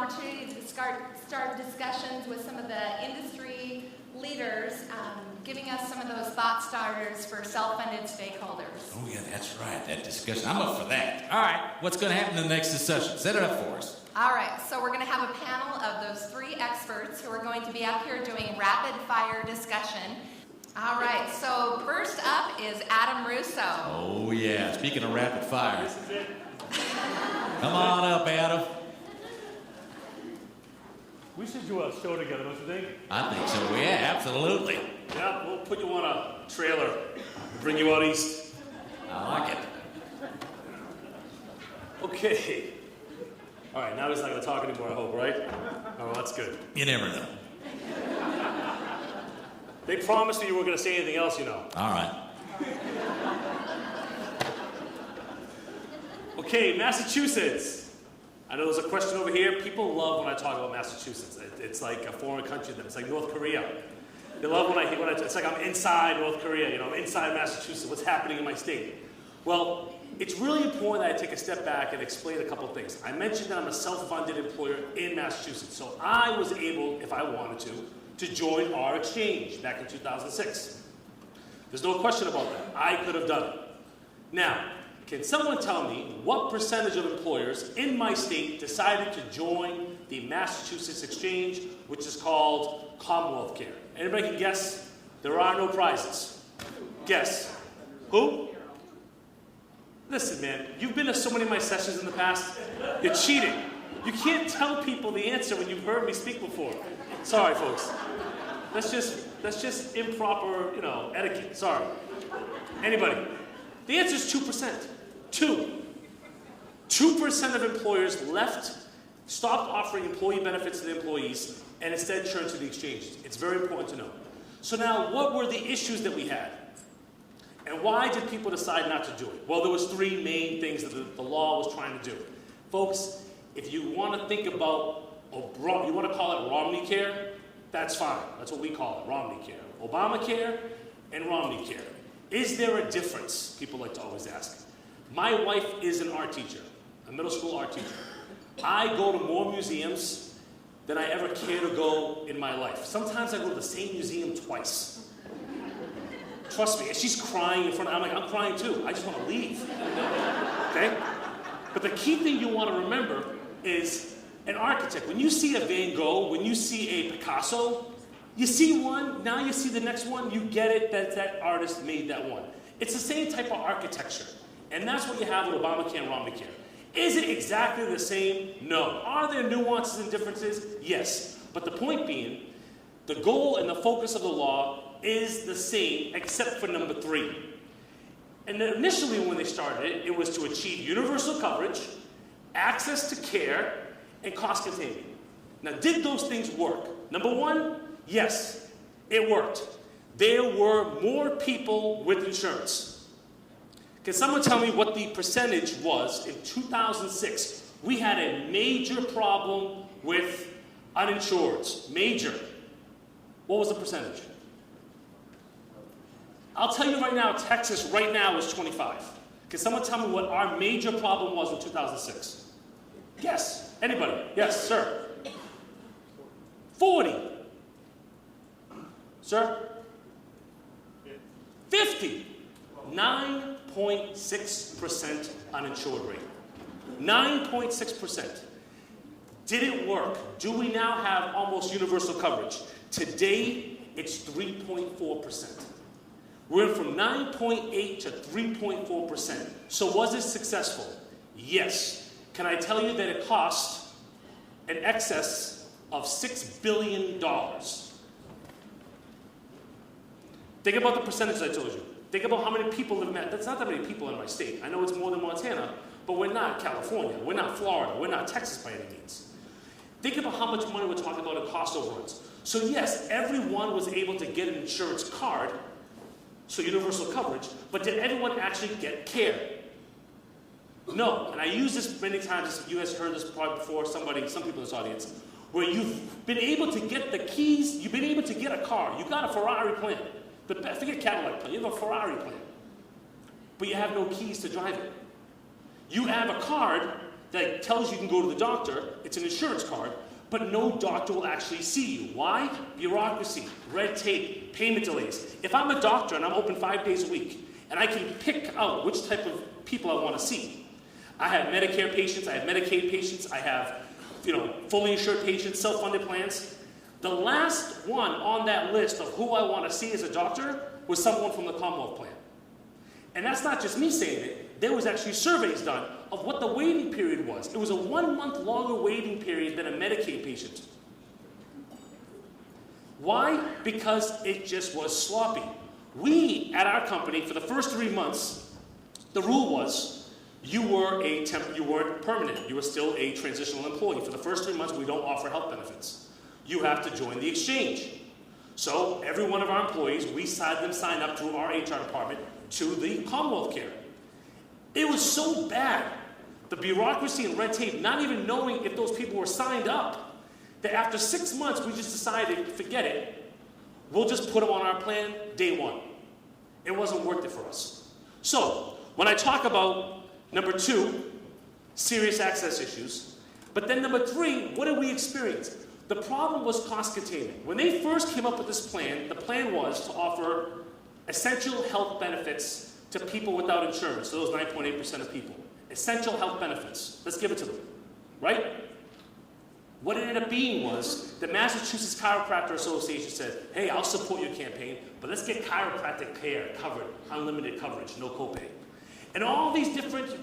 opportunity to start discussions with some of the industry leaders, giving us some of those thought starters for self-funded stakeholders. Oh yeah, that's right, that discussion. I'm up for that. All right, what's going to happen in the next discussion? Set it up for us. All right, so we're going to have a panel of those 3 experts who are going to be up here doing rapid fire discussion. All right, so first up is Adam Russo. Oh yeah, speaking of rapid fire. This is it. Come on up, Adam. We should do a show together, don't you think? I think so, yeah, absolutely. Yeah, we'll put you on a trailer, bring you out east. I like it. Okay. All right, now he's not going to talk anymore, I hope, right? Oh, that's good. You never know. They promised me you weren't going to say anything else, you know. All right. Okay, Massachusetts. I know there's a question over here. People love when I talk about Massachusetts. It's like a foreign country to them. It's like North Korea. They love when it's like I'm inside North Korea, you know, I'm inside Massachusetts. What's happening in my state? Well, it's really important that I take a step back and explain a couple things. I mentioned that I'm a self-funded employer in Massachusetts. So I was able, if I wanted to join our exchange back in 2006. There's no question about that. I could have done it. Now, can someone tell me what percentage of employers in my state decided to join the Massachusetts Exchange, which is called Commonwealth Care? Anybody can guess? There are no prizes. Guess. Who? Listen, man, you've been to so many of my sessions in the past. You're cheating. You can't tell people the answer when you've heard me speak before. Sorry, folks. That's just improper, etiquette. Sorry. Anybody? The answer is 2%. 2% of employers stopped offering employee benefits to the employees, and instead turned to the exchanges. It's very important to know. So now, what were the issues that we had? And why did people decide not to do it? Well, there was 3 main things that the law was trying to do. Folks, if you want to think about, you want to call it Romney Care, that's fine. That's what we call it, Romney Care. Obamacare and Romney Care. Is there a difference? People like to always ask. My wife is an art teacher, a middle school art teacher. I go to more museums than I ever care to go in my life. Sometimes I go to the same museum twice. Trust me, and she's crying in front of me. I'm crying too. I just want to leave. Okay? But the key thing you want to remember is an architect. When you see a Van Gogh, when you see a Picasso, you see one, now you see the next one, you get it that artist made that one. It's the same type of architecture. And that's what you have with Obamacare and Romney Care. Is it exactly the same? No. Are there nuances and differences? Yes. But the point being, the goal and the focus of the law is the same, except for number 3. And initially when they started it, it was to achieve universal coverage, access to care, and cost containment. Now, did those things work? Number 1, yes, it worked. There were more people with insurance. Can someone tell me what the percentage was in 2006? We had a major problem with uninsureds. Major. What was the percentage? I'll tell you right now, Texas right now is 25. Can someone tell me what our major problem was in 2006? Yes. Anybody? Yes, sir. 40. Sir? 50. 9.6% uninsured rate. 9.6%. Did it work? Do we now have almost universal coverage? Today, it's 3.4%. We're from 9.8 to 3.4%. So was it successful? Yes. Can I tell you that it cost an excess of $6 billion? Think about the percentage I told you. Think about how many people live in That's not that many people in my state. I know it's more than Montana, but we're not California. We're not Florida. We're not Texas by any means. Think about how much money we're talking about in cost overruns. So yes, everyone was able to get an insurance card, so universal coverage, but did everyone actually get care? No. And I use this many times. You guys heard this probably before, some people in this audience, where you've been able to get the keys, you've been able to get a car. You got a Ferrari plan. Forget Cadillac plan. You have a Ferrari plan. But you have no keys to drive it. You have a card, that tells you can go to the doctor. It's an insurance card, but no doctor will actually see you. Why? Bureaucracy, red tape, payment delays. If I'm a doctor and I'm open 5 days a week, and I can pick out which type of people I want to see. I have Medicare patients, I have Medicaid patients, I have fully insured patients, self-funded plans. The last one on that list of who I want to see as a doctor was someone from the Commonwealth plan. And that's not just me saying it. There was actually surveys done of what the waiting period was. It was a 1 month longer waiting period than a Medicaid patient. Why? Because it just was sloppy. We, at our company, for the first 3 months, the rule was you weren't permanent. You were still a transitional employee. For the first 3 months, we don't offer health benefits. You have to join the exchange. So every one of our employees, we had them sign up through our HR department to the Commonwealth Care. It was so bad, the bureaucracy and red tape, not even knowing if those people were signed up, that after 6 months, we just decided, forget it. We'll just put them on our plan day one. It wasn't worth it for us. So, when I talk about number 2, serious access issues, but then number 3, what did we experience? The problem was cost containment. When they first came up with this plan, the plan was to offer essential health benefits to people without insurance, those 9.8% of people. Essential health benefits. Let's give it to them, right? What it ended up being was the Massachusetts Chiropractor Association said, hey, I'll support your campaign, but let's get chiropractic care covered, unlimited coverage, no copay. And all these different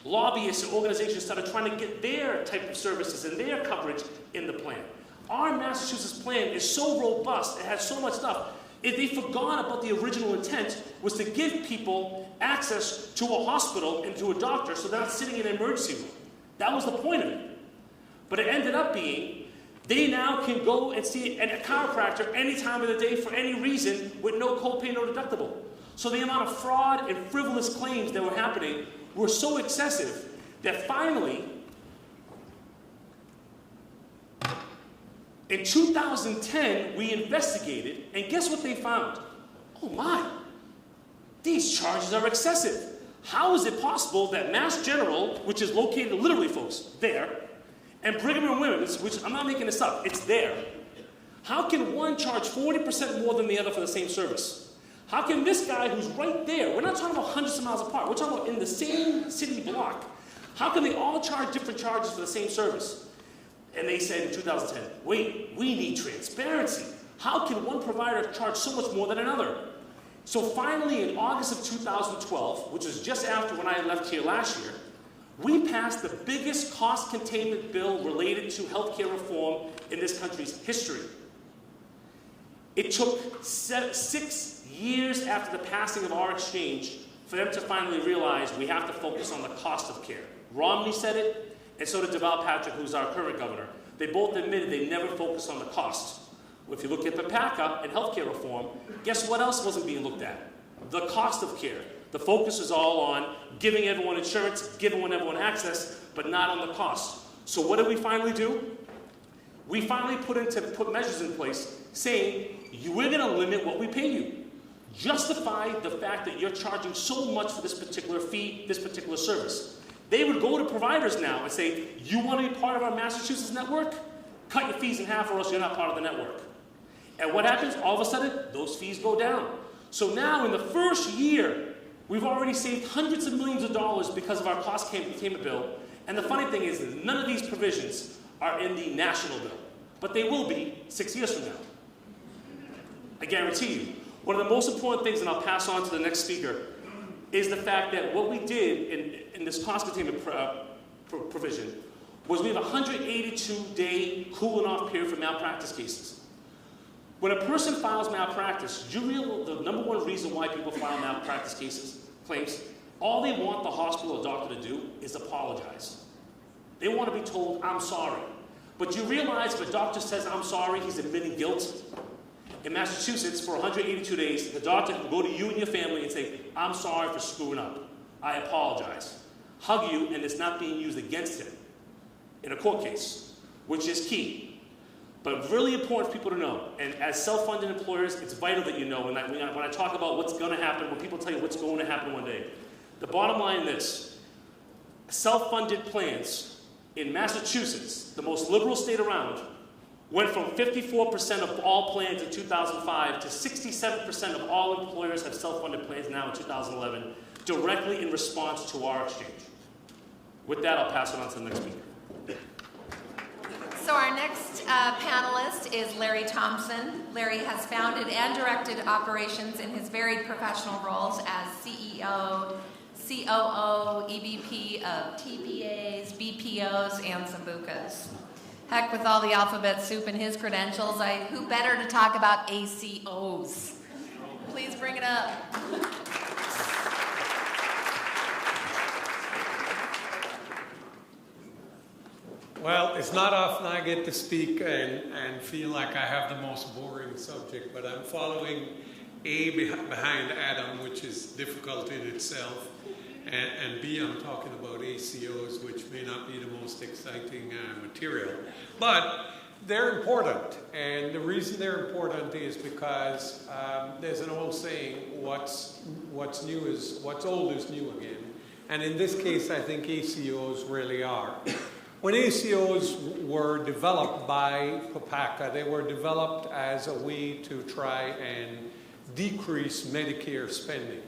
lobbyists and organizations started trying to get their type of services and their coverage in the plan. Our Massachusetts plan is so robust, it has so much stuff. They forgot about the original intent was to give people access to a hospital and to a doctor so they're not sitting in an emergency room. That was the point of it. But it ended up being, they now can go and see a chiropractor any time of the day for any reason with no copay, no deductible. So the amount of fraud and frivolous claims that were happening were so excessive that finally, in 2010, we investigated, and guess what they found? Oh my, these charges are excessive. How is it possible that Mass General, which is located literally, folks, there, and Brigham and Women's, which I'm not making this up, it's there. How can one charge 40% more than the other for the same service? How can this guy who's right there, we're not talking about hundreds of miles apart, we're talking about in the same city block, how can they all charge different charges for the same service? And they said in 2010, wait, we need transparency. How can one provider charge so much more than another? So finally, in August of 2012, which was just after when I left here last year, we passed the biggest cost containment bill related to healthcare reform in this country's history. It took 6 years after the passing of our exchange for them to finally realize we have to focus on the cost of care. Romney said it, and so did Deval Patrick, who's our current governor. They both admitted they never focused on the cost. If you look at the PACA and healthcare reform, guess what else wasn't being looked at? The cost of care. The focus is all on giving everyone insurance, giving everyone access, but not on the cost. So what did we finally do? We finally put measures in place saying, we're going to limit what we pay you. Justify the fact that you're charging so much for this particular fee, this particular service. They would go to providers now and say, you want to be part of our Massachusetts network? Cut your fees in half or else you're not part of the network. And what happens? All of a sudden, those fees go down. So now in the first year, we've already saved hundreds of millions of dollars because of our cost containment bill. And the funny thing is that none of these provisions are in the national bill. But they will be 6 years from now. I guarantee you. One of the most important things, and I'll pass on to the next speaker, is the fact that what we did in this cost containment provision was we have a 182-day cooling off period for malpractice cases. When a person files malpractice, you realize the number one reason why people file malpractice claims, all they want the hospital or doctor to do is apologize. They want to be told, I'm sorry. But you realize if a doctor says, I'm sorry, he's admitting guilt. In Massachusetts, for 182 days, the doctor can go to you and your family and say, I'm sorry for screwing up. I apologize. Hug you, and it's not being used against him in a court case, which is key. But really important for people to know, and as self-funded employers, it's vital that you know, when I talk about what's going to happen, when people tell you what's going to happen one day, the bottom line is this. self-funded plans in Massachusetts, the most liberal state around, went from 54% of all plans in 2005 to 67% of all employers have self-funded plans now in 2011, directly in response to our exchange. With that, I'll pass it on to the next speaker. So our next panelist is Larry Thompson. Larry has founded and directed operations in his varied professional roles as CEO, COO, EVP of TPAs, BPOs, and Sambucas. Heck, with all the alphabet soup in his credentials, who better to talk about ACOs? Please bring it up. Well, it's not often I get to speak and feel like I have the most boring subject, but I'm following A behind Adam, which is difficult in itself, and B, I'm talking about ACOs, which may not be the most exciting material. But they're important, and the reason they're important is because there's an old saying, what's old is new again. And in this case, I think ACOs really are. When ACOs were developed by PPACA, they were developed as a way to try and decrease Medicare spending.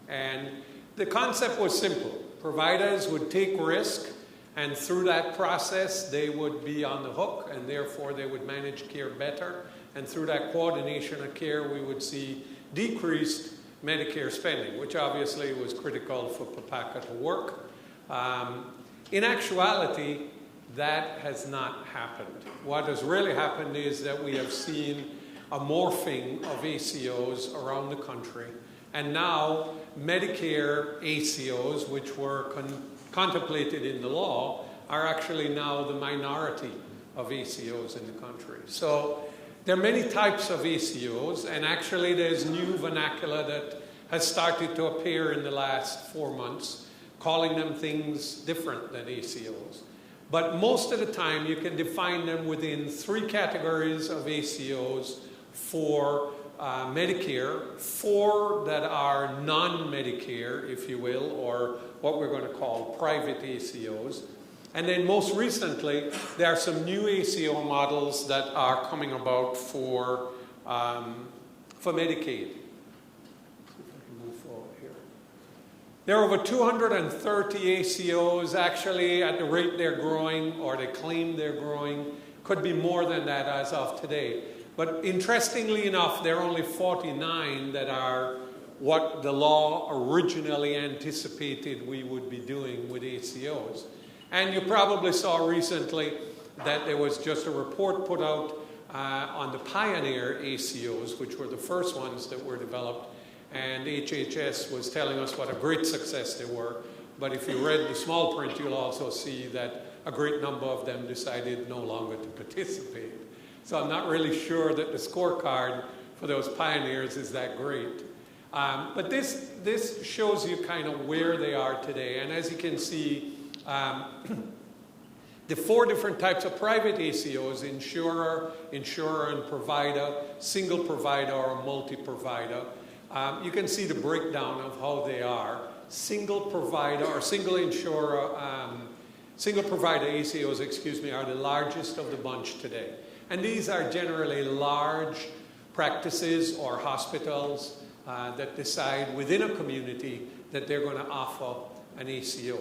And the concept was simple. Providers would take risk, and through that process, they would be on the hook, and therefore they would manage care better. And through that coordination of care, we would see decreased Medicare spending, which obviously was critical for PPACA to work. In actuality, that has not happened. What has really happened is that we have seen a morphing of ACOs around the country. And now Medicare ACOs, which were contemplated in the law, are actually now the minority of ACOs in the country. So there are many types of ACOs, and actually there's new vernacular that has started to appear in the last 4 months, calling them things different than ACOs. But most of the time you can define them within 3 categories of ACOs for Medicare, 4 that are non-Medicare, if you will, or what we're going to call private ACOs. And then most recently, there are some new ACO models that are coming about for Medicaid. There are over 230 ACOs. Actually, at the rate they're growing, or they claim they're growing, could be more than that as of today. But interestingly enough, there are only 49 that are what the law originally anticipated we would be doing with ACOs. And you probably saw recently that there was just a report put out on the pioneer ACOs, which were the first ones that were developed. And HHS was telling us what a great success they were. But if you read the small print, you'll also see that a great number of them decided no longer to participate. So I'm not really sure that the scorecard for those pioneers is that great. But this shows you kind of where they are today. And as you can see, the 4 different types of private ACOs, insurer and provider, single provider or multi-provider. You can see the breakdown of how they are. Single provider or single insurer, single provider ACOs, are the largest of the bunch today. And these are generally large practices or hospitals that decide within a community that they're going to offer an ACO.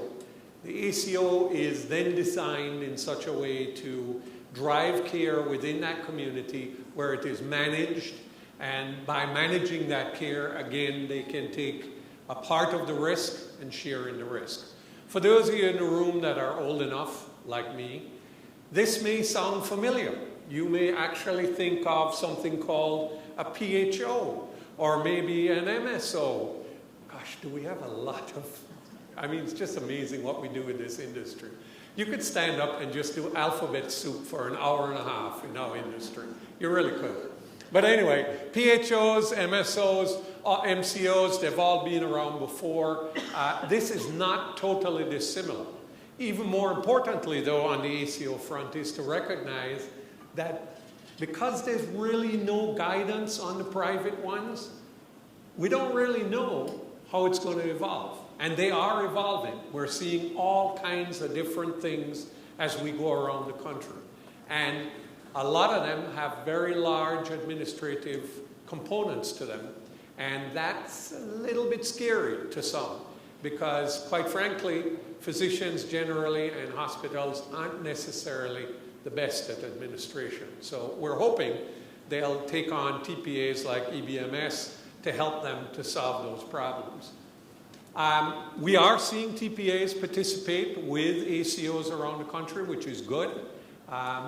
The ACO is then designed in such a way to drive care within that community where it is managed. And by managing that care, again, they can take a part of the risk and share in the risk. For those of you in the room that are old enough, like me, this may sound familiar. You may actually think of something called a PHO or maybe an MSO. Gosh, do we have a lot of... it's just amazing what we do in this industry. You could stand up and just do alphabet soup for an hour and a half in our industry. You really could. But anyway, PHOs, MSOs, MCOs, they've all been around before. This is not totally dissimilar. Even more importantly, though, on the ACO front is to recognize that because there's really no guidance on the private ones, we don't really know how it's going to evolve. And they are evolving. We're seeing all kinds of different things as we go around the country. And a lot of them have very large administrative components to them. And that's a little bit scary to some, because quite frankly, physicians generally and hospitals aren't necessarily the best at administration. So we're hoping they'll take on TPAs like EBMS to help them to solve those problems. We are seeing TPAs participate with ACOs around the country, which is good.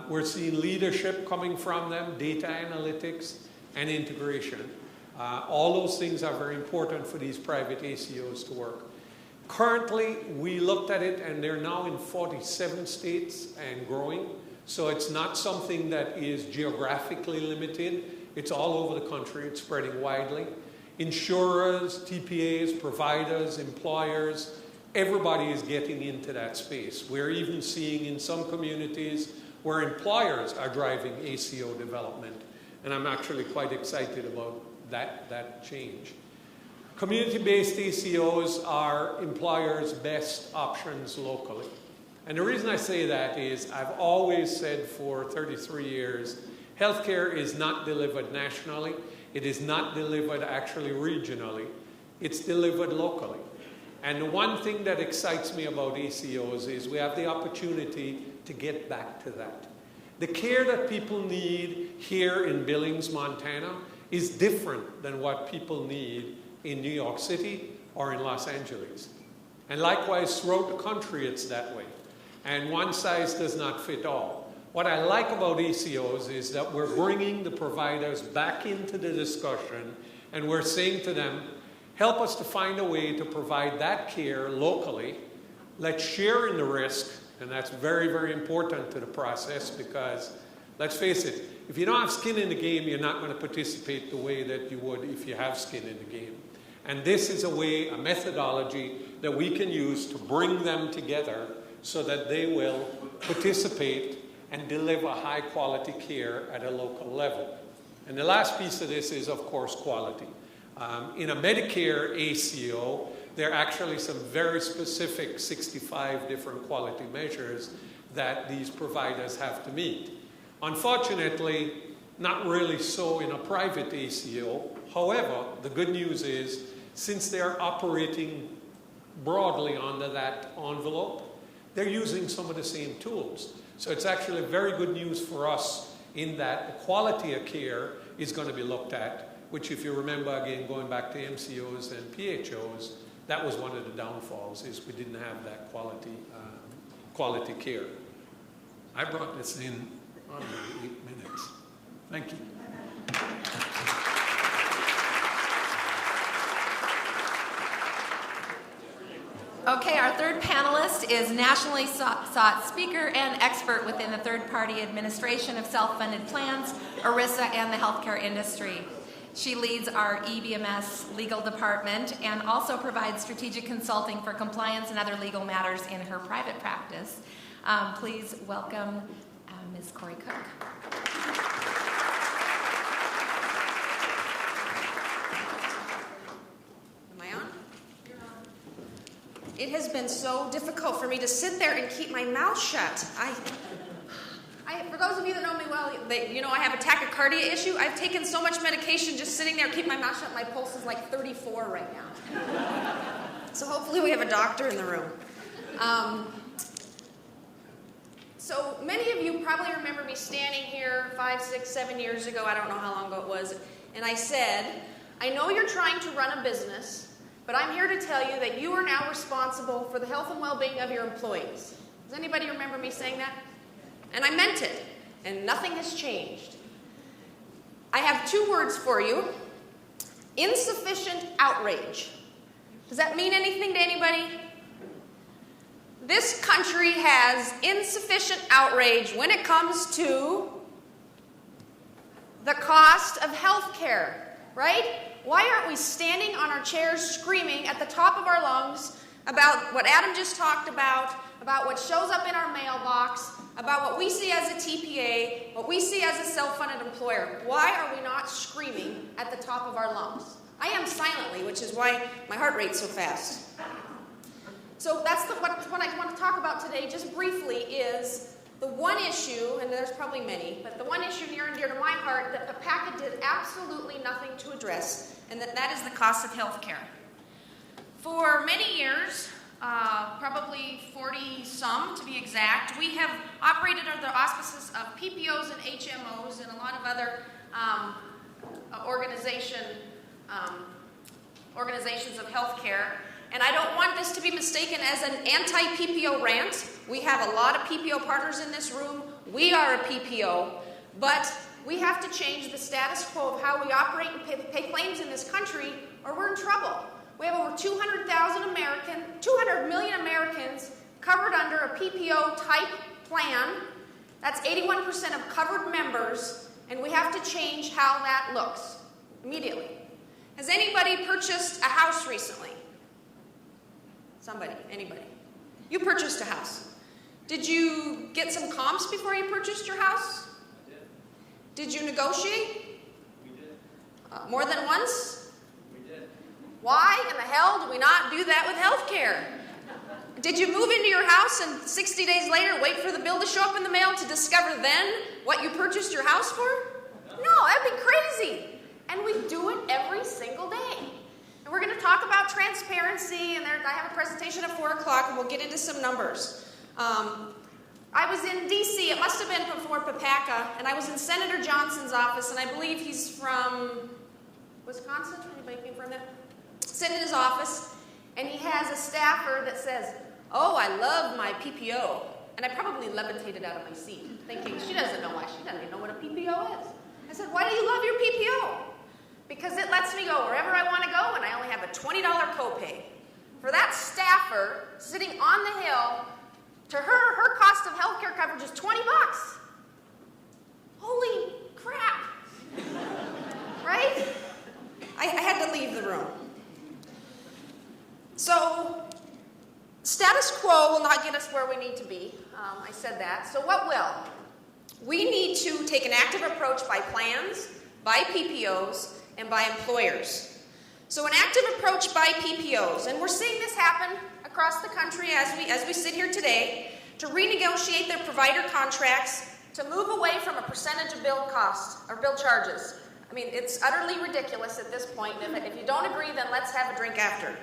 We're seeing leadership coming from them, data analytics, and integration. All those things are very important for these private ACOs to work. Currently, we looked at it, and they're now in 47 states and growing. So it's not something that is geographically limited. It's all over the country. It's spreading widely. Insurers, TPAs, providers, employers, everybody is getting into that space. We're even seeing in some communities where employers are driving ACO development. And I'm actually quite excited about that change. Community-based ACOs are employers' best options locally. And the reason I say that is I've always said for 33 years, healthcare is not delivered nationally. It is not delivered actually regionally. It's delivered locally. And the one thing that excites me about ACOs is we have the opportunity to get back to that. The care that people need here in Billings, Montana is different than what people need in New York City or in Los Angeles. And likewise, throughout the country, it's that way. And one size does not fit all. What I like about ACOs is that we're bringing the providers back into the discussion, and we're saying to them, help us to find a way to provide that care locally. Let's share in the risk, and that's very, very important to the process because, let's face it, if you don't have skin in the game, you're not going to participate the way that you would if you have skin in the game. And this is a way, a methodology that we can use to bring them together so that they will participate and deliver high-quality care at a local level. And the last piece of this is, of course, quality. In a Medicare ACO, there are actually some very specific 65 different quality measures that these providers have to meet. Unfortunately, not really so in a private ACO. However, the good news is, since they're operating broadly under that envelope, they're using some of the same tools. So it's actually very good news for us in that the quality of care is going to be looked at, which if you remember, again, going back to MCOs and PHOs, that was one of the downfalls, is we didn't have that quality care. I brought this in under 8 minutes. Thank you. Okay, our third panelist is nationally sought speaker and expert within the third-party administration of self-funded plans, ERISA, and the healthcare industry. She leads our EBMS legal department and also provides strategic consulting for compliance and other legal matters in her private practice. Please welcome Ms. Corey Cook. It has been so difficult for me to sit there and keep my mouth shut. For those of you that know me well, I have a tachycardia issue. I've taken so much medication just sitting there, keep my mouth shut. My pulse is like 34 right now. So hopefully we have a doctor in the room. So many of you probably remember me standing here 5, 6, 7 years ago. I don't know how long ago it was. And I said, I know you're trying to run a business, but I'm here to tell you that you are now responsible for the health and well-being of your employees. Does anybody remember me saying that? And I meant it, and nothing has changed. I have 2 words for you. Insufficient outrage. Does that mean anything to anybody? This country has insufficient outrage when it comes to the cost of health care, right? Why aren't we standing on our chairs screaming at the top of our lungs about what Adam just talked about what shows up in our mailbox, about what we see as a TPA, what we see as a self-funded employer? Why are we not screaming at the top of our lungs? I am silently, which is why my heart rate's so fast. So that's what I want to talk about today, just briefly, is the one issue, and there's probably many, but the one issue near and dear to my heart that PPACA did absolutely nothing to address, and that is the cost of health care. For many years, probably 40-some to be exact, we have operated under the auspices of PPOs and HMOs and a lot of other organizations of healthcare. And I don't want this to be mistaken as an anti-PPO rant. We have a lot of PPO partners in this room. We are a PPO. But we have to change the status quo of how we operate and pay claims in this country, or we're in trouble. We have over 200 million Americans covered under a PPO type plan. That's 81% of covered members, and we have to change how that looks immediately. Has anybody purchased a house recently? Somebody, anybody. You purchased a house. Did you get some comps before you purchased your house? I Did did. you negotiate? We did. More than once? We did. Why in the hell do we not do that with health care? Did you move into your house and 60 days later wait for the bill to show up in the mail to discover then what you purchased your house for? No, that'd be crazy. And we do it every single day. And we're going to talk about transparency, and I have a presentation at 4 o'clock, and we'll get into some numbers. I was in D.C., it must have been before PPACA, and I was in Senator Johnson's office, and I believe he's from Wisconsin. Anybody came from there? Sit in his office, and he has a staffer that says, "Oh, I love my PPO." And I probably levitated out of my seat, thinking, she doesn't know why. She doesn't even know what a PPO is. I said, "Why do you love your PPO?" Because it lets me go wherever I want to go, and I only have a $20 copay. For that staffer sitting on the Hill, to her cost of healthcare coverage is $20. Holy crap. Right? I had to leave the room. So, status quo will not get us where we need to be. I said that. So what will? We need to take an active approach by plans, by PPOs, and by employers. So an active approach by PPOs, and we're seeing this happen across the country as we sit here today, to renegotiate their provider contracts, to move away from a percentage of bill cost or bill charges. I mean, it's utterly ridiculous at this point, and if you don't agree, then let's have a drink after.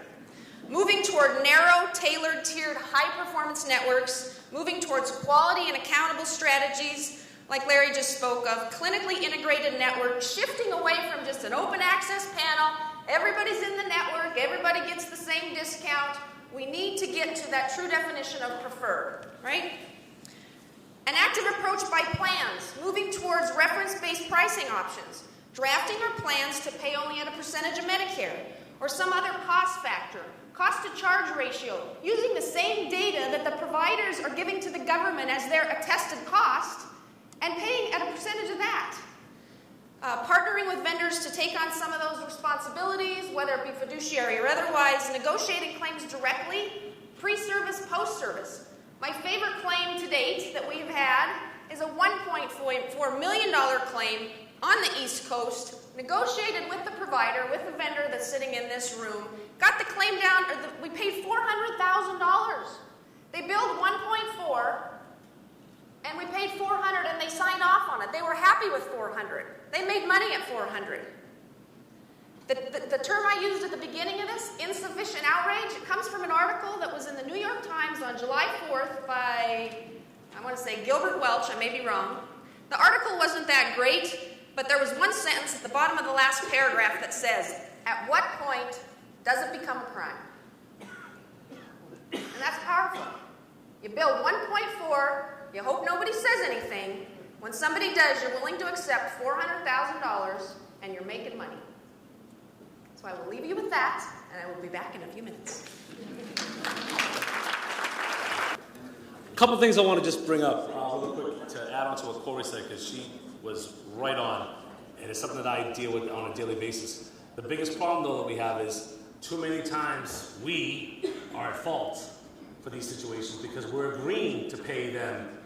Moving toward narrow, tailored, tiered, high-performance networks, moving towards quality and accountable strategies, like Larry just spoke of, clinically integrated network, shifting away from just an open access panel, everybody's in the network, everybody gets the same discount. We need to get to that true definition of preferred, right? An active approach by plans, moving towards reference-based pricing options, drafting our plans to pay only at a percentage of Medicare, or some other cost factor, cost-to-charge ratio, using the same data that the providers are giving to the government as their attested cost, and paying at a percentage of that. Partnering with vendors to take on some of those responsibilities, whether it be fiduciary or otherwise, negotiating claims directly, pre-service, post-service. My favorite claim to date that we've had is a $1.4 million claim on the East Coast, negotiated with the provider, with the vendor that's sitting in this room, got the claim down, we paid $400,000. They billed 1.4, and we paid $400, and they signed off on it. They were happy with $400. They made money at $400. The term I used at the beginning of this, insufficient outrage, it comes from an article that was in the New York Times on July 4th by, I want to say Gilbert Welch, I may be wrong. The article wasn't that great, but there was one sentence at the bottom of the last paragraph that says, "At what point does it become a crime?" And that's powerful. You bill 1.4, you hope nobody says anything. When somebody does, you're willing to accept $400,000, and you're making money. So I will leave you with that, and I will be back in a few minutes. A couple things I want to just bring up real quick to add on to what Corey said, because she was right on, and it's something that I deal with on a daily basis. The biggest problem, though, that we have is too many times we are at fault for these situations because we're agreeing to pay them,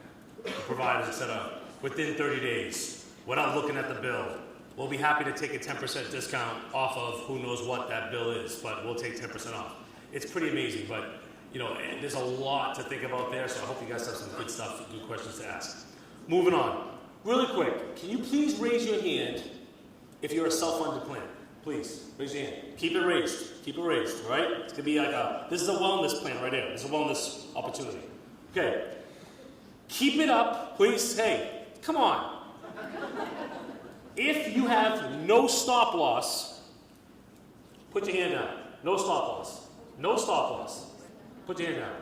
the providers, etc., within 30 days without looking at the bill. We'll be happy to take a 10% discount off of who knows what that bill is, but we'll take 10% off. It's pretty amazing, but And there's a lot to think about there, so I hope you guys have some good stuff, good questions to ask. Moving on. Really quick, can you please raise your hand if you're a self-funded plan? Please, raise your hand. Keep it raised. Keep it raised, all right? It's going to be like this is a wellness plan right here. This is a wellness opportunity. Okay. Keep it up, please. Hey, come on. If you have no stop loss, put your hand down. No stop loss. No stop loss. Put your hand down.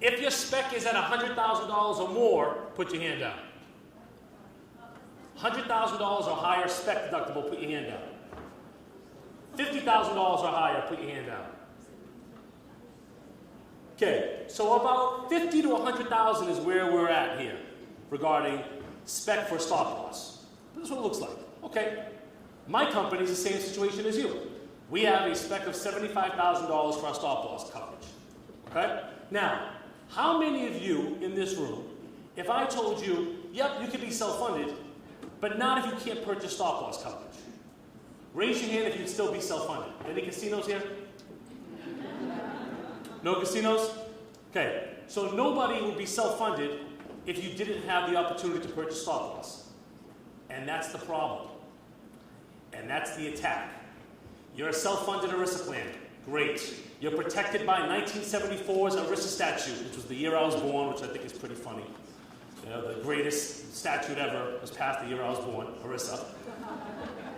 If your spec is at $100,000 or more, put your hand down. $100,000 or higher spec deductible, put your hand down. $50,000 or higher, put your hand down. Okay, so about 50 to 100,000 is where we're at here regarding spec for stop loss. This is what it looks like. Okay, my company is the same situation as you. We have a spec of $75,000 for our stop loss coverage. Okay, now, how many of you in this room, if I told you, yep, you can be self-funded, but not if you can't purchase stop loss coverage? Raise your hand if you'd still be self-funded. Any casinos here? No casinos? Okay, so nobody would be self-funded if you didn't have the opportunity to purchase stop loss. And that's the problem. And that's the attack. You're a self-funded ERISA plan. Great. You're protected by 1974's ERISA statute, which was the year I was born, which I think is pretty funny. The greatest statute ever was passed the year I was born, ERISA.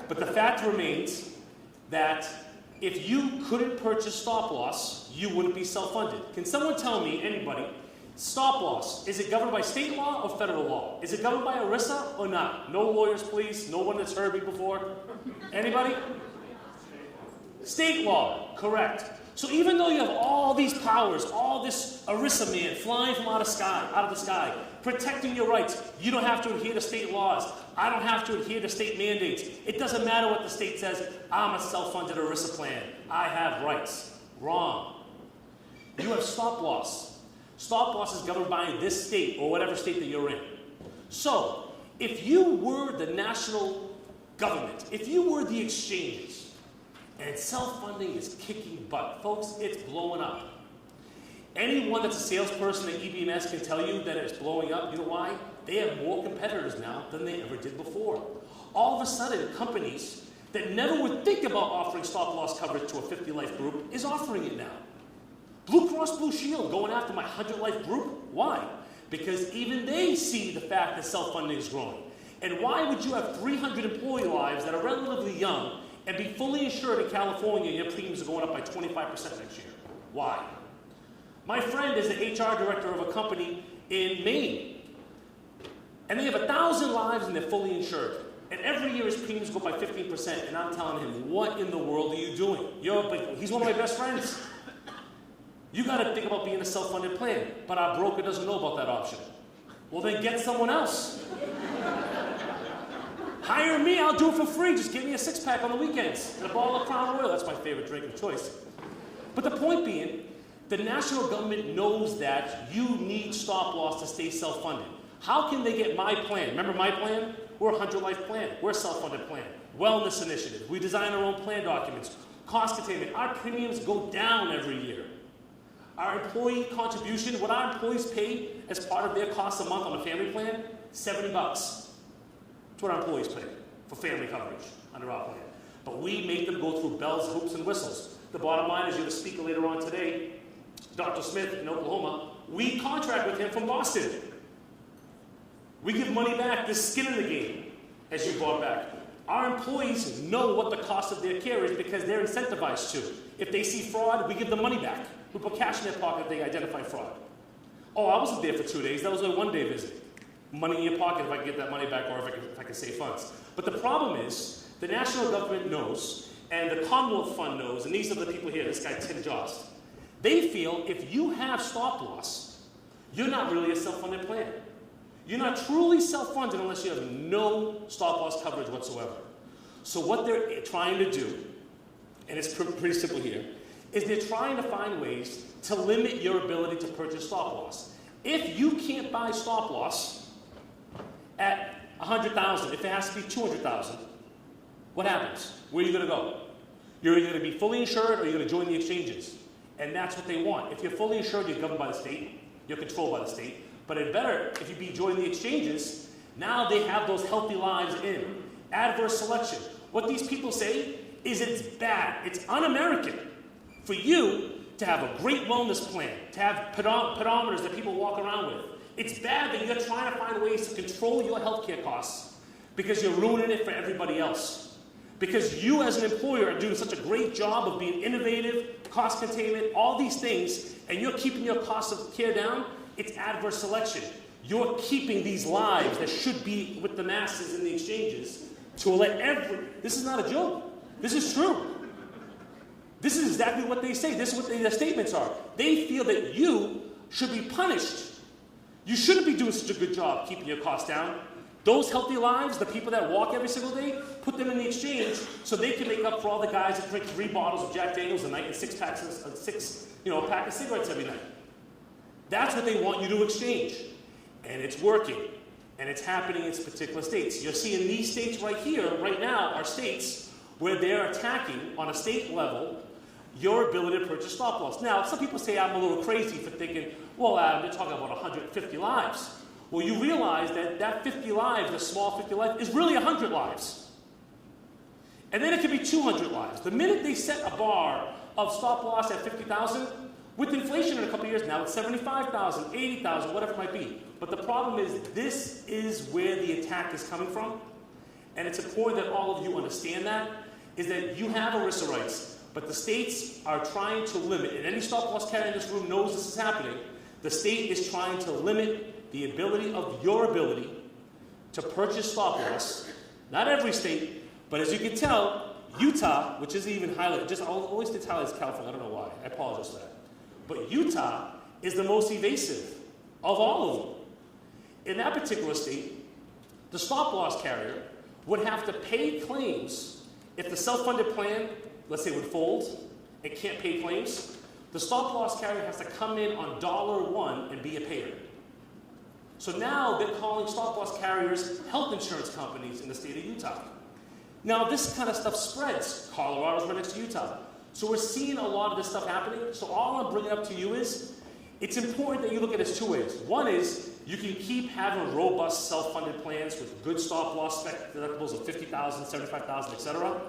But the fact remains that if you couldn't purchase stop loss, you wouldn't be self-funded. Can someone tell me, anybody, stop loss, is it governed by state law or federal law? Is it governed by ERISA or not? No lawyers, please. No one that's heard me before. Anybody? State law, correct. So even though you have all these powers, all this ERISA man flying from out of the sky, protecting your rights, you don't have to adhere to state laws. I don't have to adhere to state mandates. It doesn't matter what the state says. I'm a self-funded ERISA plan. I have rights. Wrong. You have stop loss. Stop loss is governed by this state or whatever state that you're in. So, if you were the national government, if you were the exchanges, and self-funding is kicking butt. Folks, it's blowing up. Anyone that's a salesperson at EBMS can tell you that it's blowing up. You know why? They have more competitors now than they ever did before. All of a sudden, companies that never would think about offering stop-loss coverage to a 50-life group is offering it now. Blue Cross Blue Shield going after my 100-life group? Why? Because even they see the fact that self-funding is growing. And why would you have 300 employee lives that are relatively young and be fully insured in California and your premiums are going up by 25% next year? Why? My friend is the HR director of a company in Maine. And they have 1,000 lives and they're fully insured. And every year his premiums go by 15%. And I'm telling him, what in the world are you doing? He's one of my best friends. You got to think about being a self-funded plan. But our broker doesn't know about that option. Well, then get someone else. Hire me, I'll do it for free. Just give me a six-pack on the weekends and a bottle of Crown Royal. That's my favorite drink of choice. But the point being, the national government knows that you need stop loss to stay self-funded. How can they get my plan? Remember my plan? We're a 100-life plan. We're a self-funded plan. Wellness initiative. We design our own plan documents. Cost containment. Our premiums go down every year. Our employee contribution, what our employees pay as part of their cost a month on a family plan, $70. That's what our employees pay for family coverage under our plan. But we make them go through bells, hoops, and whistles. The bottom line is you're the speaker later on today, Dr. Smith in Oklahoma. We contract with him from Boston. We give money back, there's skin in the game, as you brought back. Our employees know what the cost of their care is because they're incentivized to. If they see fraud, we give them money back. We put cash in their pocket if they identify fraud. Oh, I wasn't there for 2 days. That was a one-day visit. Money in your pocket if I can get that money back or if I can save funds. But the problem is, the national government knows, and the Commonwealth Fund knows, and these are the people here, this guy Tim Jost. They feel if you have stop loss, you're not really a self-funded plan. You're not truly self-funded unless you have no stop-loss coverage whatsoever. So what they're trying to do, and it's pretty simple here, is they're trying to find ways to limit your ability to purchase stop-loss. If you can't buy stop-loss at $100,000, if it has to be $200,000, what happens? Where are you going to go? You're either going to be fully insured or you're going to join the exchanges. And that's what they want. If you're fully insured, you're governed by the state. You're controlled by the state. But it better, if you join the exchanges, now they have those healthy lives in. Adverse selection. What these people say is it's bad. It's un-American for you to have a great wellness plan, to have pedometers that people walk around with. It's bad that you're trying to find ways to control your healthcare costs because you're ruining it for everybody else. Because you as an employer are doing such a great job of being innovative, cost containment, all these things, and you're keeping your cost of care down, it's adverse selection. You're keeping these lives that should be with the masses in the exchanges to let this is not a joke. This is true. This is exactly what they say. This is what their statements are. They feel that you should be punished. You shouldn't be doing such a good job keeping your costs down. Those healthy lives, the people that walk every single day, put them in the exchange so they can make up for all the guys that drink 3 bottles of Jack Daniels a night and a pack of cigarettes every night. That's what they want you to exchange. And it's working. And it's happening in particular states. You're seeing these states right here, right now, are states where they're attacking on a state level your ability to purchase stop loss. Now, some people say I'm a little crazy for thinking, well, they're talking about 150 lives. Well, you realize that that 50 lives, the small 50 lives, is really 100 lives. And then it could be 200 lives. The minute they set a bar of stop loss at 50,000, with inflation in a couple of years, now it's 75,000, 80,000, whatever it might be. But the problem is, this is where the attack is coming from. And it's important that all of you understand that, is that you have ERISA rights, but the states are trying to limit, and any stop loss carrier in this room knows this is happening, the state is trying to limit the ability of your ability to purchase stop loss. Not every state, but as you can tell, Utah, which isn't even highlighted, just always gets highlighted as California, I don't know why, I apologize for that. But Utah is the most evasive of all of them. In that particular state, the stop loss carrier would have to pay claims if the self-funded plan, let's say, would fold and can't pay claims. The stop loss carrier has to come in on $1 and be a payer. So now they're calling stop loss carriers health insurance companies in the state of Utah. Now this kind of stuff spreads. Colorado's right next to Utah. So we're seeing a lot of this stuff happening. So all I'm bringing up to you is, it's important that you look at this 2 ways. One is, you can keep having robust self-funded plans with good stop loss deductibles of 50,000, 75,000, etc.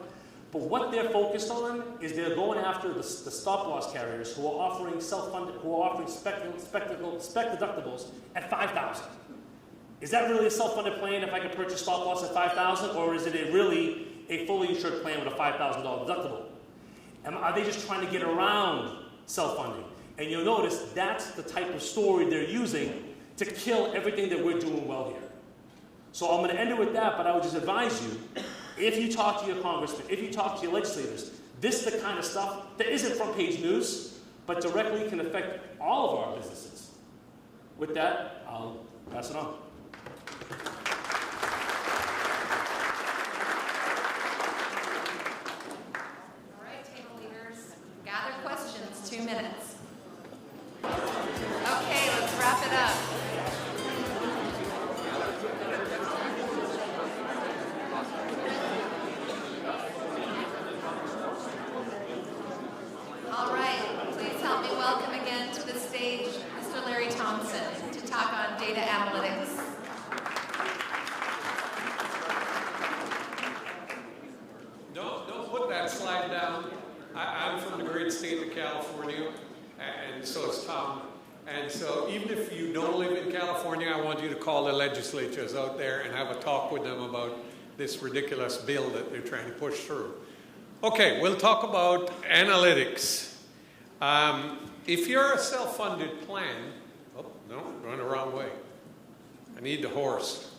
But what they're focused on is they're going after the stop loss carriers who are offering self-funded, who are offering spec deductibles at 5,000. Is that really a self-funded plan if I can purchase stop loss at 5,000, or is it really a fully insured plan with a $5,000 deductible? And are they just trying to get around self-funding? And you'll notice that's the type of story they're using to kill everything that we're doing well here. So I'm going to end it with that, but I would just advise you, if you talk to your congressman, if you talk to your legislators, this is the kind of stuff that isn't front page news, but directly can affect all of our businesses. With that, I'll pass it on. All right, table leaders, gather questions, 2 minutes. Okay, let's wrap it up. All right, please help me welcome again to the stage Mr. Larry Thompson to talk on data analytics. Don't put that slide down. I'm from the great state of California, and so is Tom. And so even if you don't live in California, I want you to call the legislatures out there and have a talk with them about this ridiculous bill that they're trying to push through. Okay, we'll talk about analytics. If you're a self-funded plan, oh, no, run the wrong way. I need the horse.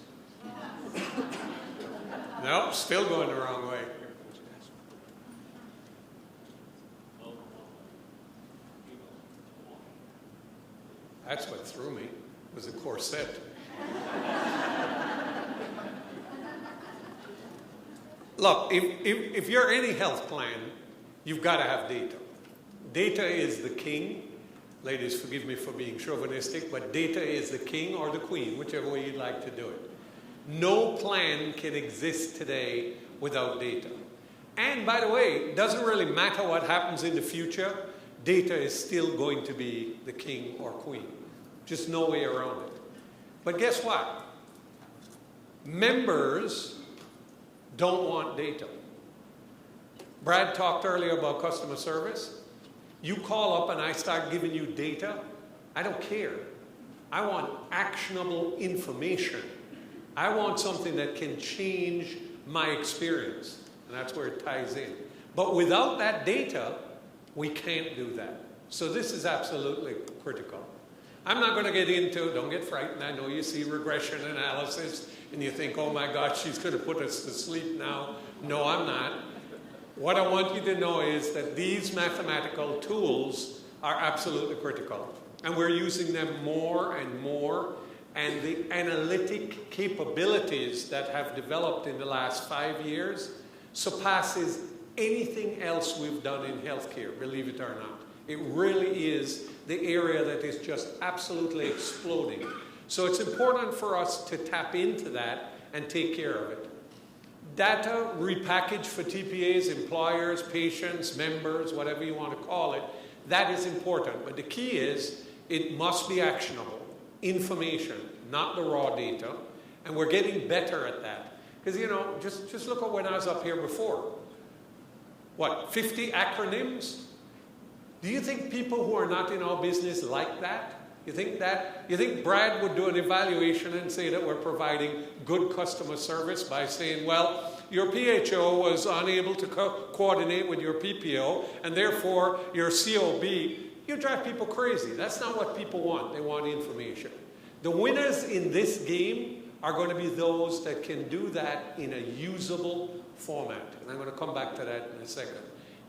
No, still going the wrong way. That's what threw me, was a corset. Look, if you're any health plan, you've got to have data. Data is the king. Ladies, forgive me for being chauvinistic, but data is the king or the queen, whichever way you'd like to do it. No plan can exist today without data. And by the way, it doesn't really matter what happens in the future. data is still going to be the king or queen. Just no way around it. But guess what? Members don't want data. Brad talked earlier about customer service. You call up and I start giving you data, I don't care. I want actionable information. I want something that can change my experience. And that's where it ties in. But without that data, we can't do that. So this is absolutely critical. I'm not going to get into, don't get frightened. I know you see regression analysis and you think, oh my God, she's going to put us to sleep now. No, I'm not. What I want you to know is that these mathematical tools are absolutely critical. And we're using them more and more. And the analytic capabilities that have developed in the last 5 years surpasses anything else we've done in healthcare, believe it or not. It really is the area that is just absolutely exploding. So it's important for us to tap into that and take care of it. Data repackaged for TPAs, employers, patients, members, whatever you want to call it, that is important. But the key is it must be actionable information, not the raw data. And we're getting better at that. Because, you know, just look at when I was up here before. What, 50 acronyms? Do you think people who are not in our business like that? You think Brad would do an evaluation and say that we're providing good customer service by saying, well, your PHO was unable to coordinate with your PPO, and therefore your COB, you drive people crazy. That's not what people want. They want information. The winners in this game are going to be those that can do that in a usable format. And I'm going to come back to that in a second.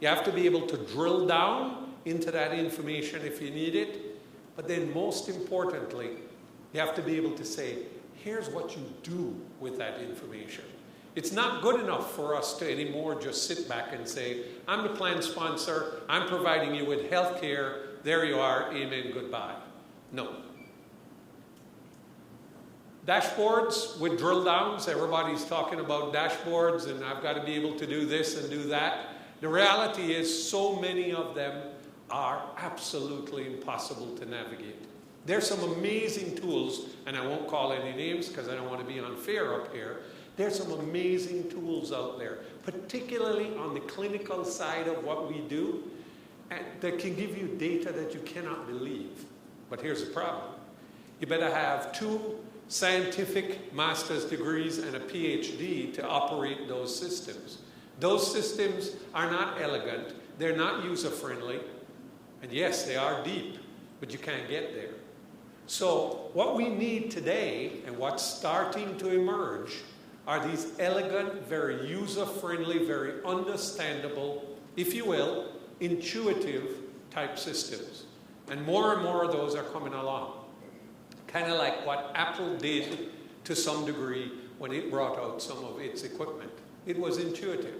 You have to be able to drill down into that information if you need it. But then most importantly, you have to be able to say, here's what you do with that information. It's not good enough for us to anymore just sit back and say, I'm the plan sponsor, I'm providing you with health care, there you are, amen, goodbye. No. Dashboards with drill downs, everybody's talking about dashboards and I've got to be able to do this and do that. The reality is so many of them are absolutely impossible to navigate. There's some amazing tools, and I won't call any names because I don't want to be unfair up here. There's some amazing tools out there, particularly on the clinical side of what we do, and that can give you data that you cannot believe. But here's the problem. You better have 2 scientific master's degrees and a PhD to operate those systems. Those systems are not elegant. They're not user-friendly. And yes, they are deep, but you can't get there. So what we need today, and what's starting to emerge, are these elegant, very user-friendly, very understandable, if you will, intuitive type systems. And more of those are coming along. Kind of like what Apple did to some degree when it brought out some of its equipment. It was intuitive.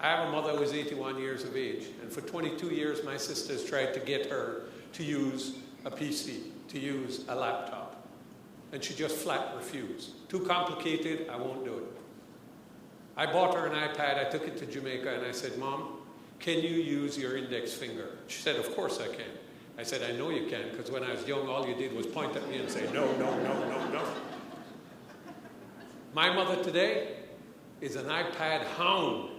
I have a mother who is 81 years of age, and for 22 years my sisters tried to get her to use a PC, to use a laptop. And she just flat refused. Too complicated, I won't do it. I bought her an iPad, I took it to Jamaica, and I said, Mom, can you use your index finger? She said, of course I can. I said, I know you can, because when I was young, all you did was point at me and say, no, no, no, no, no. My mother today is an iPad hound.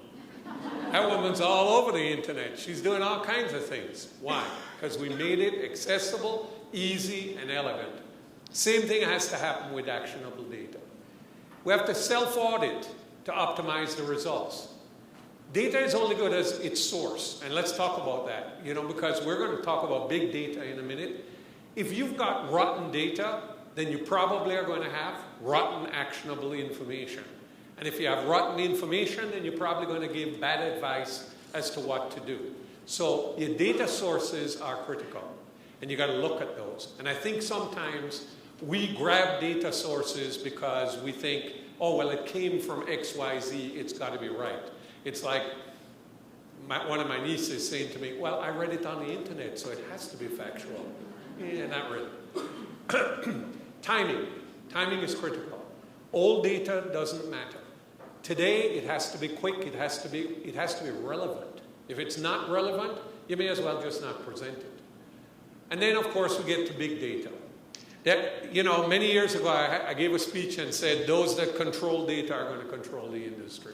That woman's all over the internet. She's doing all kinds of things. Why? Because we made it accessible, easy, and elegant. Same thing has to happen with actionable data. We have to self-audit to optimize the results. Data is only good as its source, and let's talk about that, you know, because we're going to talk about big data in a minute. If you've got rotten data, then you probably are going to have rotten actionable information. And if you have rotten information, then you're probably going to give bad advice as to what to do. So your data sources are critical, and you got to look at those. And I think sometimes we grab data sources because we think, oh, well, it came from XYZ, it's got to be right. It's like one of my nieces saying to me, well, I read it on the internet, so it has to be factual. Yeah, not really. Timing. Timing is critical. Old data doesn't matter. Today, it has to be quick, it has to be relevant. If it's not relevant, you may as well just not present it. And then, of course, we get to big data. That, many years ago, I gave a speech and said, those that control data are going to control the industry.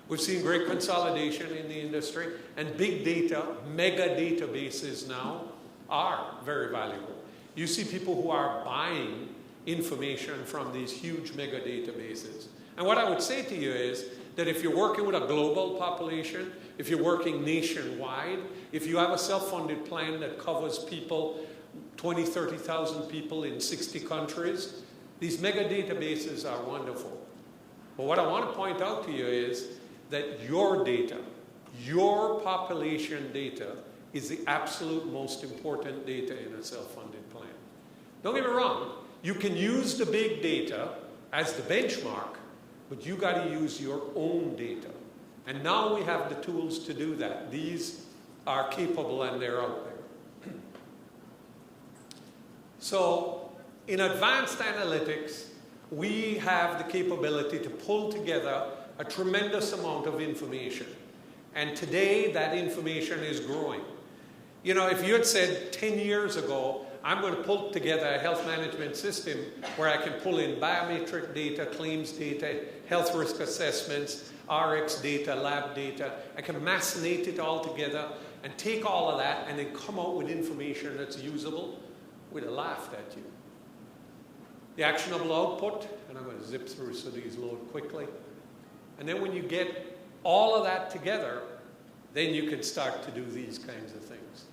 We've seen great consolidation in the industry, and big data, mega databases now are very valuable. You see people who are buying information from these huge mega databases. And what I would say to you is that if you're working with a global population, if you're working nationwide, if you have a self-funded plan that covers people, 20, 30,000 people in 60 countries, these mega databases are wonderful. But what I want to point out to you is that your data, your population data, is the absolute most important data in a self-funded plan. Don't get me wrong, you can use the big data as the benchmark, but you got to use your own data. And now we have the tools to do that. These are capable and they're out there. So in advanced analytics, we have the capability to pull together a tremendous amount of information. And today that information is growing. If you had said 10 years ago, I'm going to pull together a health management system where I can pull in biometric data, claims data, health risk assessments, RX data, lab data. I can machinate it all together and take all of that and then come out with information that's usable. We'd have laughed at you. The actionable output, and I'm going to zip through so these load quickly. And then when you get all of that together, then you can start to do these kinds of things.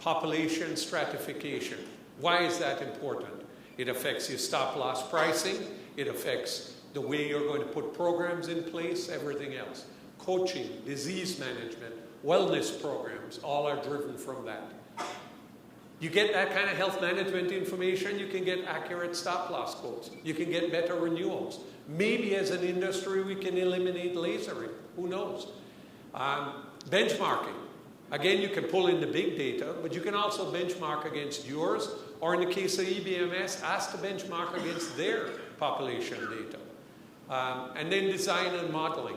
Population stratification. Why is that important? It affects your stop-loss pricing. It affects the way you're going to put programs in place, everything else. Coaching, disease management, wellness programs, all are driven from that. You get that kind of health management information, you can get accurate stop-loss quotes. You can get better renewals. Maybe as an industry we can eliminate lasering. Who knows? Benchmarking. Again, you can pull in the big data, but you can also benchmark against yours, or in the case of EBMS, ask to benchmark against their population data. And then design and modeling.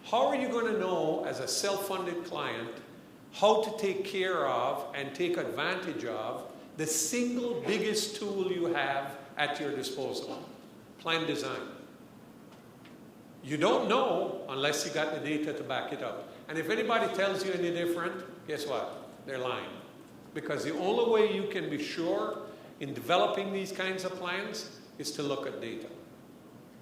How are you going to know, as a self-funded client, how to take care of and take advantage of the single biggest tool you have at your disposal? Plan design. You don't know unless you got the data to back it up. And if anybody tells you any different, guess what? They're lying. Because the only way you can be sure in developing these kinds of plans is to look at data.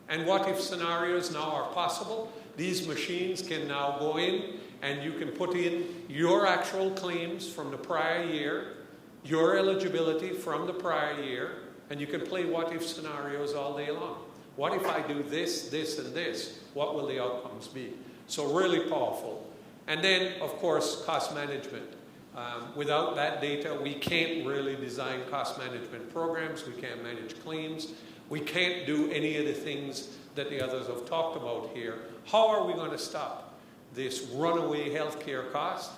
And what if scenarios now are possible? These machines can now go in and you can put in your actual claims from the prior year, your eligibility from the prior year, and you can play what if scenarios all day long. What if I do this, this, and this? What will the outcomes be? So really powerful. And then, of course, cost management. Without that data, we can't really design cost management programs. We can't manage claims. We can't do any of the things that the others have talked about here. How are we going to stop this runaway healthcare cost?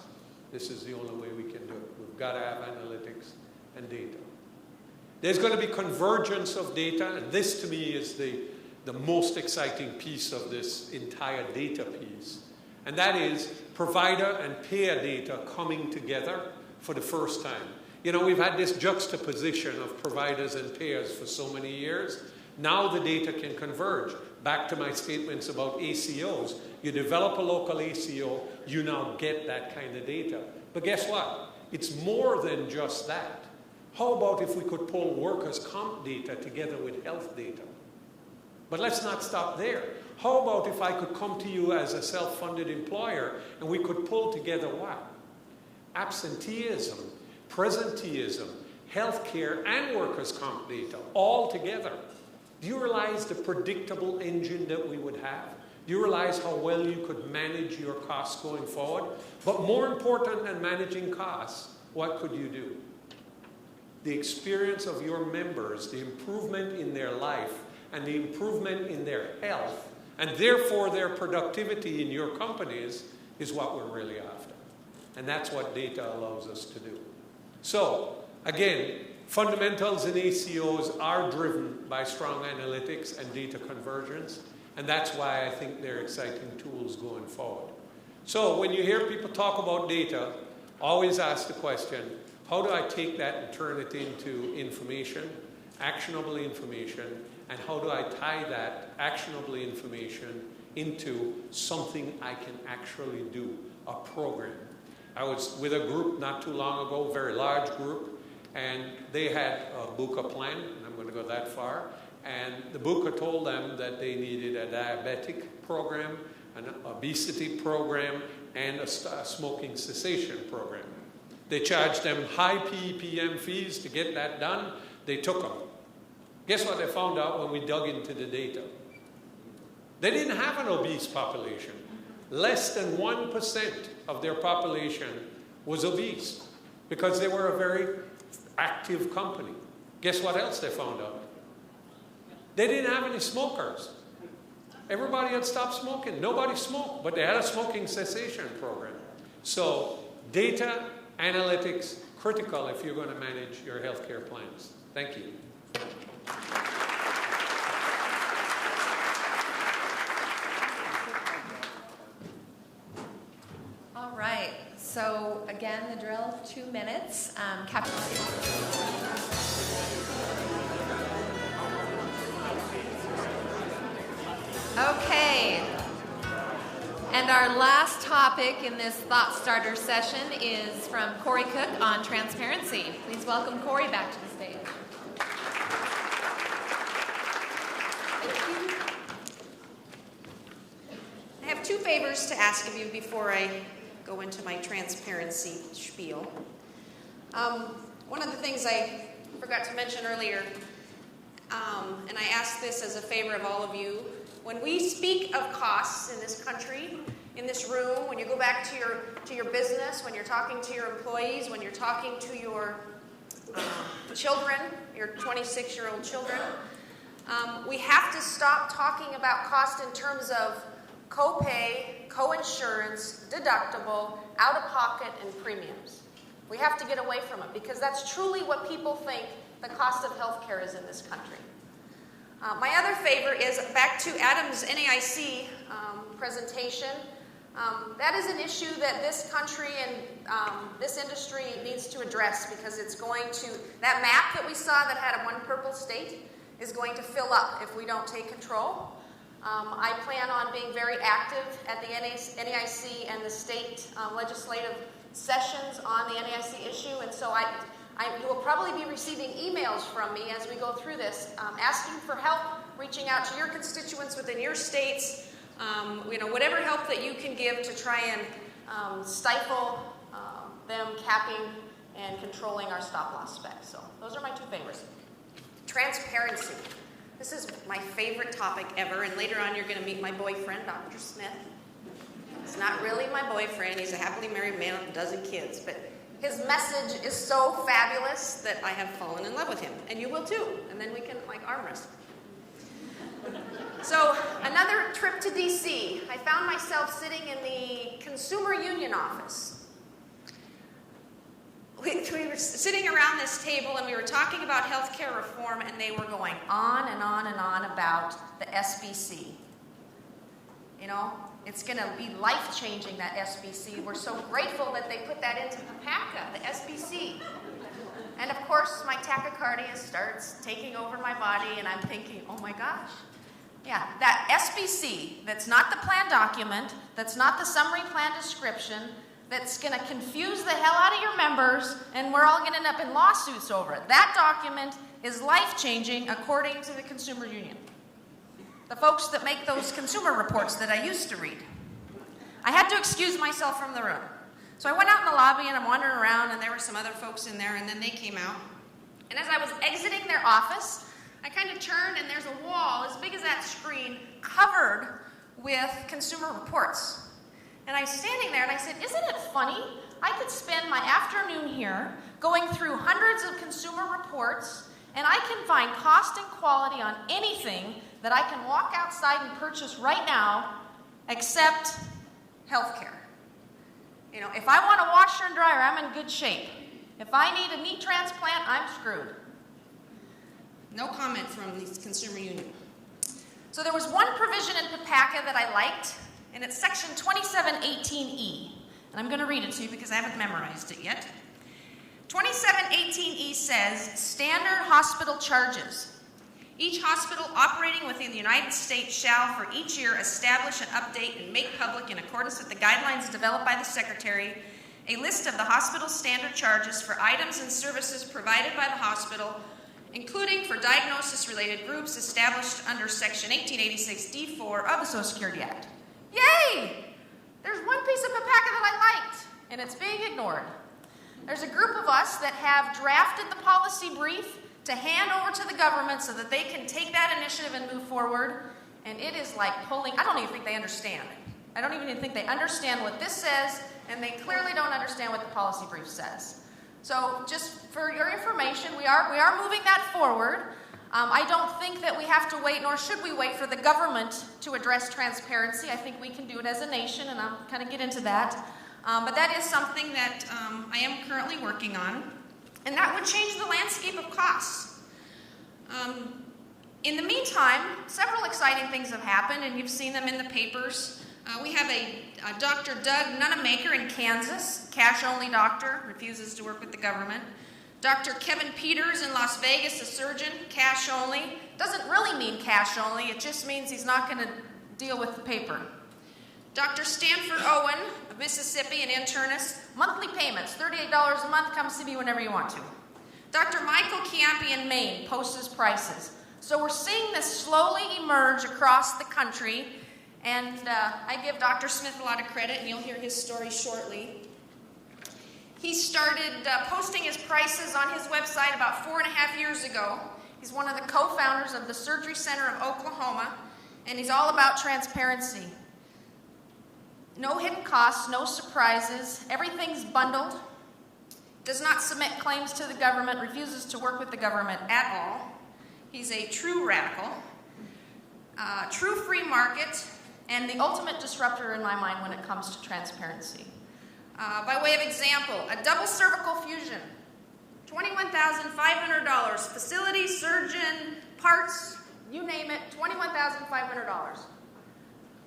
This is the only way we can do it. We've got to have analytics and data. There's going to be convergence of data, and this to me is the most exciting piece of this entire data piece. And that is provider and payer data coming together for the first time. You know, we've had this juxtaposition of providers and payers for so many years. Now the data can converge. Back to my statements about ACOs. You develop a local ACO, you now get that kind of data. But guess what? It's more than just that. How about if we could pull workers' comp data together with health data? But let's not stop there. How about if I could come to you as a self-funded employer and we could pull together what? Absenteeism, presenteeism, healthcare, and workers' comp data all together. Do you realize the predictable engine that we would have? Do you realize how well you could manage your costs going forward? But more important than managing costs, what could you do? The experience of your members, the improvement in their life, and the improvement in their health, and therefore their productivity in your companies, is what we're really after. And that's what data allows us to do. So, again, fundamentals in ACOs are driven by strong analytics and data convergence, and that's why I think they're exciting tools going forward. So, when you hear people talk about data, always ask the question, how do I take that and turn it into information, actionable information, and how do I tie that actionable information into something I can actually do, a program. I was with a group not too long ago, a very large group, and they had a BUCA plan, and I'm going to go that far, and the BUCA told them that they needed a diabetic program, an obesity program, and a smoking cessation program. They charged them high PEPM fees to get that done. They took them. Guess what they found out when we dug into the data? They didn't have an obese population. Less than 1% of their population was obese because they were a very active company. Guess what else they found out? They didn't have any smokers. Everybody had stopped smoking. Nobody smoked, but they had a smoking cessation program. So data, analytics, critical if you're going to manage your healthcare plans. Thank you. All right. So again, the drill, 2 minutes. Captain. Okay. And our last topic in this thought starter session is from Corey Cook on transparency. Please welcome Corey back to the stage. I have 2 favors to ask of you before I go into my transparency spiel. One of the things I forgot to mention earlier, and I ask this as a favor of all of you, when we speak of costs in this country, in this room, when you go back to your business, when you're talking to your employees, when you're talking to your children, your 26-year-old children, we have to stop talking about cost in terms of copay, co-insurance, deductible, out-of-pocket, and premiums. We have to get away from it because that's truly what people think the cost of healthcare is in this country. My other favor is back to Adam's NAIC presentation. That is an issue that this country and this industry needs to address because it's going to, that map that we saw that had one purple state is going to fill up if we don't take control. I plan on being very active at the NAIC and the state legislative sessions on the NAIC issue, and so you will probably be receiving emails from me as we go through this, asking for help, reaching out to your constituents within your states, whatever help that you can give to try and stifle them capping and controlling our stop-loss specs. So those are my 2 favorites. Transparency. This is my favorite topic ever, and later on you're going to meet my boyfriend, Dr. Smith. He's not really my boyfriend. He's a happily married man with a dozen kids, but his message is so fabulous that I have fallen in love with him, and you will too, and then we can arm wrestle. So another trip to DC, I found myself sitting in the Consumer Union office. We were sitting around this table and we were talking about healthcare reform, and they were going on and on and on about the SBC. It's going to be life-changing, that SBC. We're so grateful that they put that into PACA, the SBC. And of course, my tachycardia starts taking over my body, and I'm thinking, oh my gosh. Yeah, that SBC, that's not the plan document, that's not the summary plan description, that's going to confuse the hell out of your members, and we're all going to end up in lawsuits over it. That document is life-changing according to the Consumer Union. The folks that make those consumer reports that I used to read. I had to excuse myself from the room. So I went out in the lobby and I'm wandering around, and there were some other folks in there, and then they came out. And as I was exiting their office, I kind of turned, and there's a wall as big as that screen covered with consumer reports. And I was standing there and I said, isn't it funny? I could spend my afternoon here going through hundreds of consumer reports, and I can find cost and quality on anything that I can walk outside and purchase right now except healthcare. If I want a washer and dryer, I'm in good shape. If I need a knee transplant, I'm screwed. No comment from the Consumer Union. So there was one provision in PACA that I liked, and it's section 2718E. And I'm going to read it to you because I haven't memorized it yet. 2718E says, standard hospital charges. Each hospital operating within the United States shall, for each year, establish and update and make public, in accordance with the guidelines developed by the Secretary, a list of the hospital's standard charges for items and services provided by the hospital, including for diagnosis-related groups established under Section 1886D4 of the Social Security Act. Yay! There's one piece of PAPACA that I liked, and it's being ignored. There's a group of us that have drafted the policy brief to hand over to the government so that they can take that initiative and move forward, and it is like pulling, I don't even think they understand it. I don't even think they understand what this says, and they clearly don't understand what the policy brief says. So just for your information, we are moving that forward. I don't think that we have to wait, nor should we wait for the government to address transparency. I think we can do it as a nation, and I'll kind of get into that. But that is something that I am currently working on, and that would change the landscape of costs. In the meantime, several exciting things have happened, and you've seen them in the papers. We have a Dr. Doug Nunemaker in Kansas, cash-only doctor, refuses to work with the government. Dr. Kevin Peters in Las Vegas, a surgeon, cash only. Doesn't really mean cash only, it just means he's not going to deal with the paper. Dr. Stanford Owen of Mississippi, an internist, monthly payments, $38 a month, come see me whenever you want to. Dr. Michael Chiampi in Maine posts his prices. So we're seeing this slowly emerge across the country, and I give Dr. Smith a lot of credit, and you'll hear his story shortly. He started posting his prices on his website about 4.5 years ago. He's one of the co-founders of the Surgery Center of Oklahoma, and he's all about transparency. No hidden costs, no surprises, everything's bundled. Does not submit claims to the government, refuses to work with the government at all. He's a true radical, true free market, and the ultimate disruptor in my mind when it comes to transparency. By way of example, a double cervical fusion, $21,500. Facility, surgeon, parts, you name it, $21,500.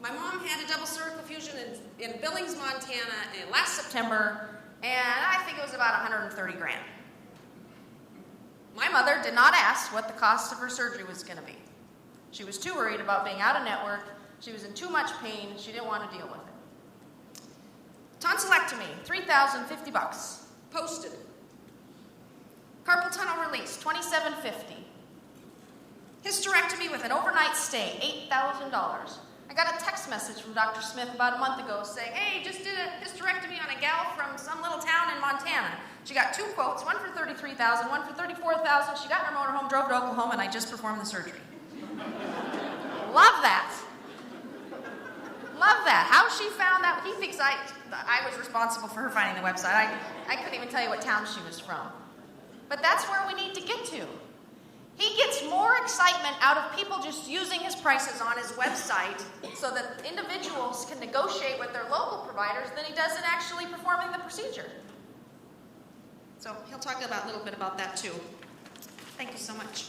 My mom had a double cervical fusion in Billings, Montana last September, and I think it was about 130 grand. My mother did not ask what the cost of her surgery was going to be. She was too worried about being out of network. She was in too much pain. She didn't want to deal with it. Tonsillectomy, $3,050, posted. Carpal tunnel release, $2,750. Hysterectomy with an overnight stay, $8,000. I got a text message from Dr. Smith about a month ago saying, hey, just did a hysterectomy on a gal from some little town in Montana. She got 2 quotes, one for $33,000, one for $34,000. She got in her motorhome, drove to Oklahoma, and I just performed the surgery. Love that. Love that. How she found that, he thinks I was responsible for her finding the website. I couldn't even tell you what town she was from. But that's where we need to get to. He gets more excitement out of people just using his prices on his website so that individuals can negotiate with their local providers than he does in actually performing the procedure. So he'll talk a little bit about that too. Thank you so much.